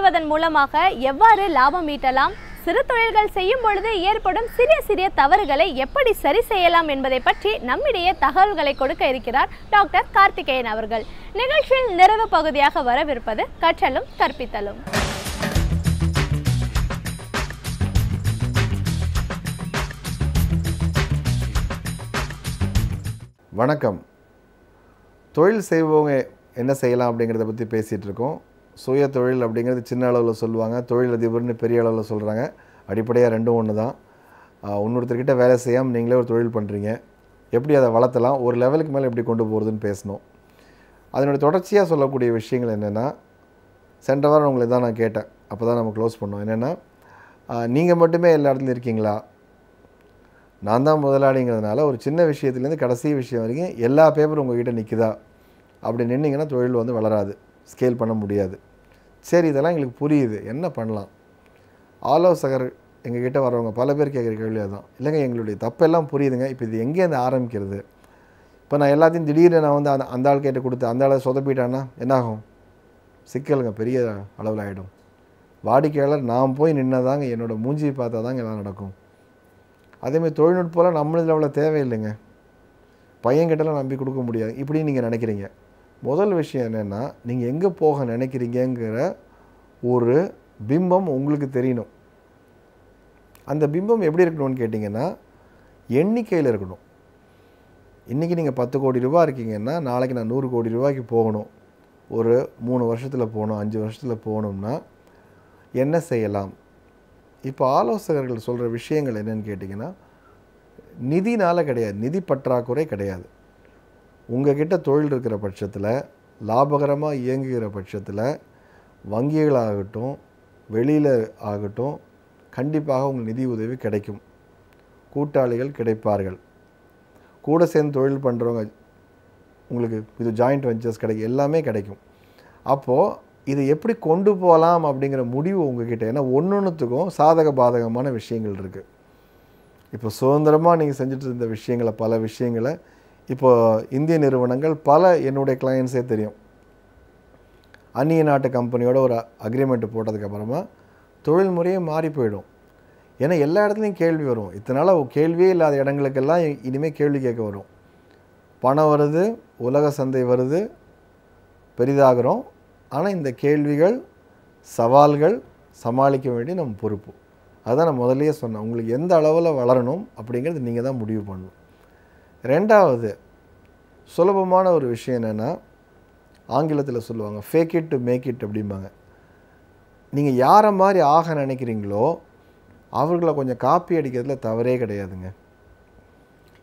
செய்வதன் மூலமாக எவ்வாறு லாபம் ஈட்டலாம், சிறு தொழில்கள் செய்யும் பொழுது ஏற்படும் சிறிய சிறிய தவறுகளை எப்படி சரி செய்யலாம் என்பதை பற்றி நம்மிடையே தகவல்களை கொடுக்க இருக்கிறார் டாக்டர் கார்த்திகேயன் அவர்கள். நிகழ்ச்சியில் நிறைவு பகுதியாக வரவிருப்பது கற்றலும் கற்பித்தலும். வணக்கம். தொழில் செய்பவங்க என்ன செய்யலாம் அப்படிங்கிறத பற்றி பேசிகிட்டு இருக்கோம். சுய தொழில் அப்படிங்கிறது சின்ன அளவில் சொல்லுவாங்க, தொழில் அதிபர்னு பெரிய அளவில் சொல்கிறாங்க. அடிப்படையாக ரெண்டும் ஒன்று தான். இன்னொருத்தர்கிட்ட வேலை செய்யாமல் நீங்களே ஒரு தொழில் பண்ணுறீங்க, எப்படி அதை வளர்த்தலாம், ஒரு லெவலுக்கு மேலே எப்படி கொண்டு போகிறதுன்னு பேசணும். அதனுடைய தொடர்ச்சியாக சொல்லக்கூடிய விஷயங்கள் என்னென்னா, சென்ற வாரம் உங்களை தான் நான் கேட்டேன், அப்போ தான் நம்ம க்ளோஸ் பண்ணோம். என்னென்னா, நீங்கள் மட்டுமே எல்லா இடத்துலையும் இருக்கீங்களா, நான் தான் முதலாளிங்கிறதுனால ஒரு சின்ன விஷயத்துலேருந்து கடைசி விஷயம் வரைக்கும் எல்லா பேப்பரும் உங்கள்கிட்ட நிற்குதா அப்படி நின்னிங்கன்னா தொழில் வந்து வளராது, ஸ்கேல் பண்ண முடியாது. சரி, இதெல்லாம் எங்களுக்கு புரியுது, என்ன பண்ணலாம்? ஆலோசகர் எங்ககிட்ட வரவங்க பல பேர் கேட்குற கேள்வி அதுதான். இல்லைங்க, எங்களுடைய தப்பெல்லாம் புரியுதுங்க, இப்போ இது எங்கேருந்து ஆரம்பிக்கிறது? இப்போ நான் எல்லாத்தையும் திடீர்னு நான் வந்து அந்த ஆள் கேட்டு கொடுத்து அந்த ஆளை சொதப்பிட்டான்னா என்னாகும்? சிக்கலுங்க பெரிய அளவில் ஆகிடும். வாடிக்கையாளர் நான் போய் நின்னதாங்க, என்னோடய மூஞ்சியை பார்த்தா தாங்க எல்லாம் நடக்கும். அதேமாதிரி தொழில்நுட்பம்லாம் நம்மளதில் அவ்வளோ தேவையில்லைங்க, பையன்கிட்டலாம் நம்பி கொடுக்க முடியாது இப்படி நீங்கள் நினைக்கிறீங்க. முதல் விஷயம் என்னென்னா, நீங்கள் எங்கே போக நினைக்கிறீங்கிற ஒரு பிம்பம் உங்களுக்கு தெரியணும். அந்த பிம்பம் எப்படி இருக்கணும்னு கேட்டிங்கன்னா, எண்ணிக்கையில் இருக்கணும். இன்றைக்கி நீங்கள் 10 கோடி ரூபா இருக்கீங்கன்னா, நாளைக்கு நான் 100 கோடி ரூபாய்க்கு போகணும், ஒரு 3 வருஷத்தில் போகணும், 5 வருஷத்தில் போகணும்னா என்ன செய்யலாம்? இப்போ ஆலோசகர்கள் சொல்கிற விஷயங்கள் என்னென்னு கேட்டிங்கன்னா, நிதினால் கிடையாது, நிதி பற்றாக்குறை கிடையாது. உங்கள்கிட்ட தொழில் இருக்கிற பட்சத்தில், லாபகரமாக இயங்குகிற பட்சத்தில், வங்கிகளாகட்டும் வெளியில் ஆகட்டும் கண்டிப்பாக உங்கள் நிதி உதவி கிடைக்கும். கூட்டாளிகள் கிடைப்பார்கள். கூட சேர்ந்து தொழில் பண்ணுறவங்க உங்களுக்கு இது ஜாயிண்ட் வெஞ்சர்ஸ் கிடைக்கும், எல்லாமே கிடைக்கும். அப்போது இதை எப்படி கொண்டு போகலாம் அப்படிங்கிற முடிவு உங்ககிட்ட. ஏன்னா ஒன்றுத்துக்கும் சாதக பாதகமான விஷயங்கள் இருக்குது. இப்போ சுதந்திரமாக நீங்கள் செஞ்சுட்டு இருந்த விஷயங்களை, பல விஷயங்களை இப்போ இந்திய நிறுவனங்கள் பல என்னுடைய கிளையன்ஸே தெரியும், அந்நிய நாட்டு கம்பெனியோட ஒரு அக்ரிமெண்ட் போட்டதுக்கப்புறமா தொழில் முறையே மாறி போயிடும். ஏன்னா எல்லா இடத்துலையும் கேள்வி வரும். இதனால் கேள்வியே இல்லாத இடங்களுக்கெல்லாம் இனிமேல் கேள்வி கேட்க வரும். பணம் வருது, உலக சந்தை வருது, பெரிதாகிறோம். ஆனால் இந்த கேள்விகள், சவால்கள் சமாளிக்க வேண்டிய நம்ம பொறுப்பு. அதுதான் நான் முதல்லையே சொன்னேன், உங்களுக்கு எந்த அளவில் வளரணும் அப்படிங்கிறது நீங்கள் தான் முடிவு பண்ணணும். ரெண்டாவது சுலபமான ஒரு விஷயம் என்னென்னா, ஆங்கிலத்தில் சொல்லுவாங்க fake it to make it அப்படிம்பாங்க. நீங்கள் யாரை மாதிரி ஆக நினைக்கிறீங்களோ அவர்களை கொஞ்சம் காப்பி அடிக்கிறதுல தவறே கிடையாதுங்க.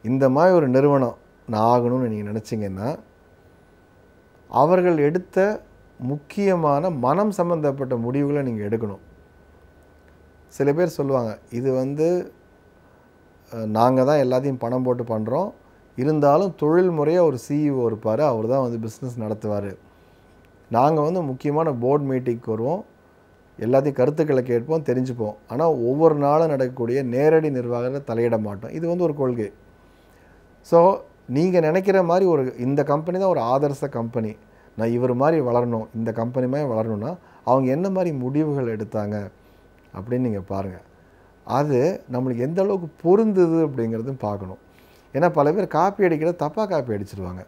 இந்த மாதிரி ஒரு நிறுவனம் நான் ஆகணும்னு நீங்கள் நினச்சிங்கன்னா, அவர்கள் எடுத்த முக்கியமான மனம் சம்பந்தப்பட்ட முடிவுகளை நீங்கள் எடுக்கணும். சில பேர் சொல்லுவாங்க, இது வந்து நாங்கள் தான் எல்லாத்தையும் பணம் போட்டு பண்ணுறோம், இருந்தாலும் தொழில் முறையாக ஒரு சிஇஓ இருப்பார், அவர் தான் வந்து பிஸ்னஸ் நடத்துவார், நாங்கள் வந்து முக்கியமான போர்ட் மீட்டிங்க்கு வருவோம், எல்லாத்தையும் கருத்துக்களை கேட்போம், தெரிஞ்சுப்போம், ஆனால் ஒவ்வொரு நாளும் நடக்கக்கூடிய நேரடி நிர்வாகத்தை தலையிட மாட்டோம். இது வந்து ஒரு கொள்கை. ஸோ நீங்கள் நினைக்கிற மாதிரி ஒரு இந்த கம்பெனி தான் ஒரு ஆதர்ச கம்பெனி, நான் இவர் மாதிரி வளரணும், இந்த கம்பெனி மாதிரி வளரணும்னா அவங்க என்ன மாதிரி முடிவுகள் எடுத்தாங்க அப்படின்னு நீங்கள் பாருங்கள். அது நம்மளுக்கு எந்த அளவுக்கு பொருந்துது அப்படிங்கிறதும் பார்க்கணும். ஏன்னா பல பேர் காப்பி அடிக்கிறத தப்பாக காப்பி அடிச்சிருவாங்க.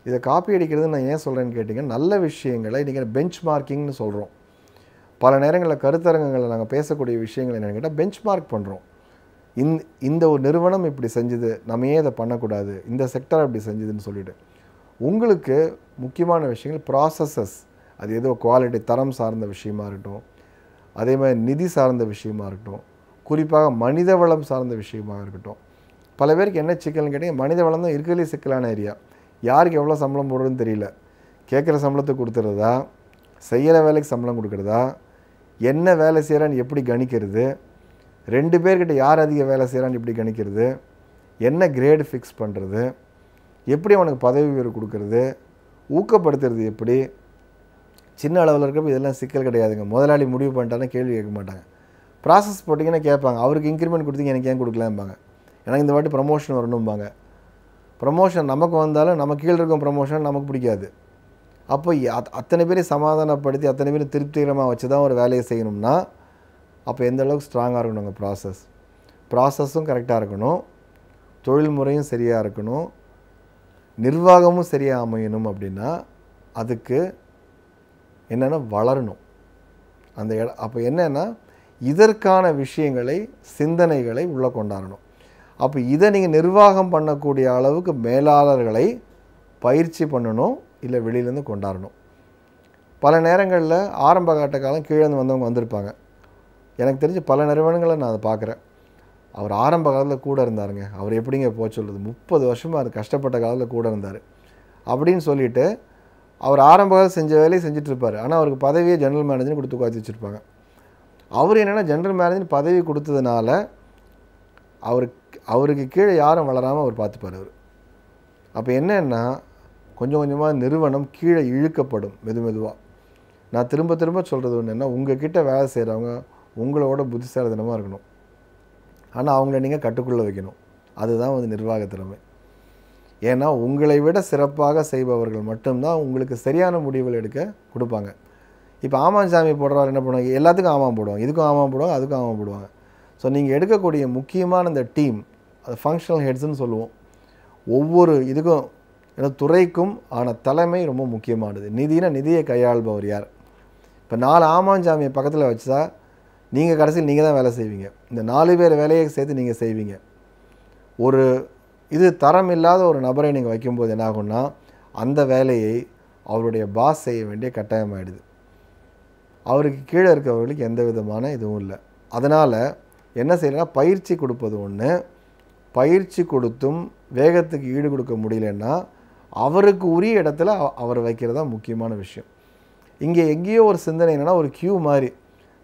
இதை காப்பி அடிக்கிறது நான் ஏன் சொல்கிறேன்னு கேட்டிங்கன்னா, நல்ல விஷயங்களை இன்றைக்கி பெஞ்ச் மார்க்கிங்னு சொல்கிறோம். பல நேரங்களில் கருத்தரங்கங்களில் நாங்கள் பேசக்கூடிய விஷயங்கள் என்னென்னு கேட்டால் பெஞ்ச் மார்க் பண்ணுறோம். இந்த ஒரு நிறுவனம் இப்படி செஞ்சுது, நம்ம ஏன் இதை பண்ணக்கூடாது, இந்த செக்டர் இப்படி செஞ்சுதுன்னு சொல்லிவிட்டு. உங்களுக்கு முக்கியமான விஷயங்கள் ப்ராசஸஸ், அது ஏதோ குவாலிட்டி தரம் சார்ந்த விஷயமா இருக்கட்டும், அதே மாதிரி நிதி சார்ந்த விஷயமா இருக்கட்டும், குறிப்பாக மனித வளம் சார்ந்த விஷயமாக இருக்கட்டும். பல பேருக்கு என்ன சிக்கல்னு கேட்டிங்க, மனித வளம் தான் இருக்கிறதுலே சிக்கலான ஏரியா. யாருக்கு எவ்வளோ சம்பளம் போடுறதுன்னு தெரியல. கேட்குற சம்பளத்தை கொடுத்துறதா, செய்கிற வேலைக்கு சம்பளம் கொடுக்குறதா, என்ன வேலை செய்கிறான்னு எப்படி கணிக்கிறது, 2 பேர்கிட்ட யார் அதிக வேலை செய்கிறான்னு எப்படி கணிக்கிறது, என்ன கிரேடு ஃபிக்ஸ் பண்ணுறது, எப்படி அவனுக்கு பதவி உயர்வு கொடுக்கறது, ஊக்கப்படுத்துறது எப்படி. சின்ன அளவில் இருக்கிறப்ப இதெல்லாம் சிக்கல் கிடையாதுங்க. முதலாளி முடிவு பண்ணிட்டாங்கன்னா கேள்வி கேட்க மாட்டாங்க. ப்ராசஸ் போட்டிங்கன்னா கேட்பாங்க, அவருக்கு இன்க்ரிமெண்ட் கொடுத்தீங்க எனக்கு ஏன் கொடுக்கலாம்பாங்க, எனக்கு இந்த வாட்டி ப்ரமோஷன் வரணும்பாங்க. ப்ரமோஷன் நமக்கு வந்தாலும் நம்ம கீழே இருக்கும் ப்ரமோஷன் நமக்கு பிடிக்காது. அப்போ அத்தனை பேரை சமாதானப்படுத்தி அத்தனை பேரும் திருப்திகரமாக வச்சு தான் ஒரு வேலையை செய்யணும்னா அப்போ எந்த அளவுக்கு ஸ்ட்ராங்காக இருக்கணும் உங்கள் ப்ராசஸும் கரெக்டாக இருக்கணும், தொழில் முறையும் சரியாக இருக்கணும், நிர்வாகமும் சரியாக அமையணும். அப்படின்னா அதுக்கு என்னென்னா வளரணும் அந்த அப்போ என்னென்னா இதற்கான விஷயங்களை சிந்தனைகளை உள்ளே கொண்டாடணும். அப்போ இதை நீங்கள் நிர்வாகம் பண்ணக்கூடிய அளவுக்கு மேலாளர்களை பயிற்சி பண்ணணும், இல்லை வெளியிலேருந்து கொண்டாடணும். பல நேரங்களில் ஆரம்ப காட்ட காலம் கீழேருந்து வந்தவங்க வந்திருப்பாங்க. எனக்கு தெரிஞ்சு பல நிறுவனங்களை நான் அதை பார்க்குறேன். அவர் ஆரம்ப காலத்தில் கூட இருந்தாருங்க, அவர் எப்படிங்க போக சொல்லுது, 30 வருஷமாக அது கஷ்டப்பட்ட காலத்தில் கூட இருந்தார் அப்படின்னு சொல்லிவிட்டு அவர் ஆரம்ப காலம் செஞ்ச வேலையை செஞ்சிட்ருப்பார். ஆனால் அவருக்கு பதவியை ஜென்ரல் மேனேஜர்னு கொடுத்து உட்காந்து வச்சுருப்பாங்க. அவர் என்னென்னா ஜென்ரல் மேனேஜர் பதவி கொடுத்ததுனால அவருக்கு கீழே யாரும் வளராமல் அவர் பார்த்துப்பார். அவர் அப்போ என்னன்னா கொஞ்சம் கொஞ்சமாக நிறுவனம் கீழே இழுக்கப்படும் மெதுவாக. நான் திரும்ப திரும்ப சொல்கிறது ஒன்று என்ன, உங்ககிட்ட வேலை செய்கிறவங்க உங்களோட புத்திசாலித்தனமாக இருக்கணும், ஆனால் அவங்கள நீங்கள் கட்டுக்குள்ளே வைக்கணும். அதுதான் வந்து நிர்வாக திறமை. ஏன்னா உங்களை விட சிறப்பாக செய்பவர்கள் மட்டும்தான் உங்களுக்கு சரியான முடிவுகள் எடுக்க கொடுப்பாங்க. இப்போ ஆமாஞ்சாமி போடுறவர் என்ன பண்ணுவாங்க, எல்லாத்துக்கும் ஆமாம் போடுவாங்க, இதுக்கும் ஆமாம் போடுவாங்க, அதுக்கும் ஆமாம் போடுவாங்க. ஸோ நீங்கள் எடுக்கக்கூடிய முக்கியமான இந்த டீம், அது ஃபங்க்ஷனல் ஹெட்ஸ்ன்னு சொல்லுவோம். ஒவ்வொரு இதுக்கும் துறைக்கும் ஆன தலைமை ரொம்ப முக்கியமானது. நிதியை கையாள்பவர் யார்? இப்போ 4 ஆமாஞ்சாமியை பக்கத்தில் வச்சா நீங்கள் கடைசியில் நீங்கள் தான் வேலை செய்வீங்க. இந்த 4 பேர் வேலையை சேர்த்து நீங்கள் செய்வீங்க. ஒரு இது தரம் இல்லாத ஒரு நபரை நீங்கள் வைக்கும்போது என்ன ஆகும்னா அந்த வேலையை அவருடைய பாஸ் செய்ய வேண்டிய கட்டாயமாகிடுது. அவருக்கு கீழே இருக்கிறவர்களுக்கு எந்த விதமான இதுவும் இல்லை. அதனால் என்ன செய்யலைன்னா பயிற்சி கொடுப்பது ஒன்று, பயிற்சி கொடுத்தும் வேகத்துக்கு ஈடு கொடுக்க முடியலன்னா அவருக்கு உரிய இடத்துல அவர் வைக்கிறது தான் முக்கியமான விஷயம். இங்கே எங்கேயோ ஒரு சிந்தனை என்னென்னா ஒரு கியூ மாதிரி,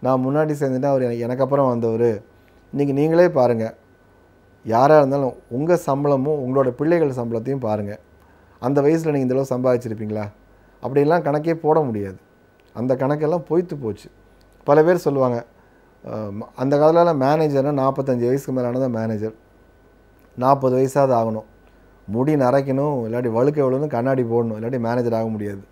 நான் முன்னாடி சேர்ந்துட்டேன், அவர் எனக்கு அப்புறம் வந்தவர். இன்றைக்கி நீங்களே பாருங்கள், யாராக இருந்தாலும் உங்கள் சம்பளமும் உங்களோட பிள்ளைகள் சம்பளத்தையும் பாருங்கள். அந்த வயசில் நீங்கள் இந்தளவு சம்பாதிச்சிருப்பீங்களா? அப்படிலாம் கணக்கே போட முடியாது. அந்த கணக்கெல்லாம் பொய்த்து போச்சு. பல பேர் சொல்லுவாங்க, அந்த காலத்தில் மேனேஜர்னால் 45 வயசுக்கு மேலான தான் மேனேஜர், 40 வயசாவது ஆகணும், முடி நரைக்கணும், இல்லாட்டி வழுக்க விழணும், கண்ணாடி போடணும், இல்லாட்டி மேனேஜர் ஆக முடியாது.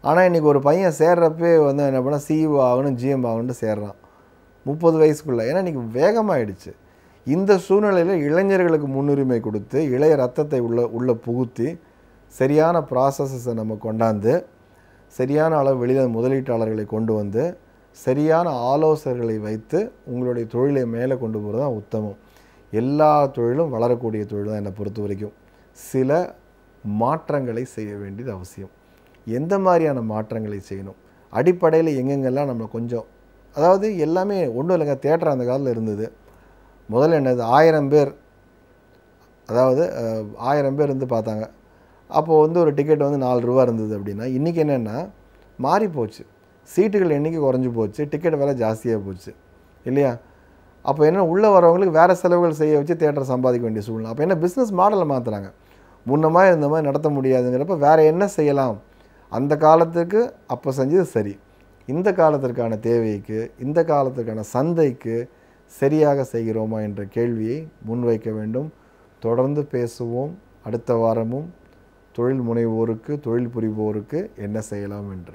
ஆனால் இன்றைக்கி ஒரு பையன் சேர்றப்பே வந்து என்ன பண்ணால் சிஇஓ ஆகணும், ஜிஎம் ஆகணும்னு சேர்றான் 30 வயசுக்குள்ளே. ஏன்னா இன்றைக்கி வேகமாகிடுச்சு. இந்த சூழ்நிலையில் இளைஞர்களுக்கு முன்னுரிமை கொடுத்து இளைய ரத்தத்தை உள்ள புகுத்தி சரியான ப்ராசஸஸை நம்ம கொண்டாந்து சரியான அளவு வெளியில் முதலீட்டாளர்களை கொண்டு வந்து சரியான ஆலோசகர்களை வைத்து உங்களுடைய தொழிலை மேலே கொண்டு போகிறது தான் உத்தமம். எல்லா தொழிலும் வளரக்கூடிய தொழில் தான் என்னை பொறுத்த வரைக்கும். சில மாற்றங்களை செய்ய வேண்டியது அவசியம். எந்த மாதிரியான மாற்றங்களை செய்யணும், அடிப்படையில் எங்கெங்கெல்லாம் நம்ம கொஞ்சம், அதாவது எல்லாமே ஒன்றும் இல்லைங்க, தியேட்டர் அந்த காலத்தில் இருந்தது. முதல்ல என்னது 1000 பேர், அதாவது 1000 பேர் இருந்து பார்த்தாங்க. அப்போது வந்து ஒரு டிக்கெட் வந்து 4 ரூபா இருந்தது அப்படின்னா, இன்றைக்கி என்னென்னா மாறி போச்சு, சீட்டுகள் எண்ணிக்கை குறைஞ்சி போச்சு, டிக்கெட் விலை ஜாஸ்தியாக போச்சு இல்லையா? அப்போ என்ன, உள்ளே வரவங்களுக்கு வேறு செலவுகள் செய்ய வச்சு தியேட்டர் சம்பாதிக்க வேண்டிய சூழ்நிலை. அப்போ என்ன, பிஸ்னஸ் மாடலை மாற்றுறாங்க. முன்னமாக இருந்த மாதிரி நடத்த முடியாதுங்கிறப்ப வேறு என்ன செய்யலாம், அந்த காலத்துக்கு அப்போ செஞ்சது சரி, இந்த காலத்திற்கான தேவைக்கு இந்த காலத்திற்கான சந்தைக்கு சரியாக செய்கிறோமா என்ற கேள்வியை முன்வைக்க வேண்டும். தொடர்ந்து பேசுவோம். அடுத்த வாரமும் தொழில் முனைவோருக்கு, தொழில் புரிவோருக்கு என்ன செய்யலாம் என்று.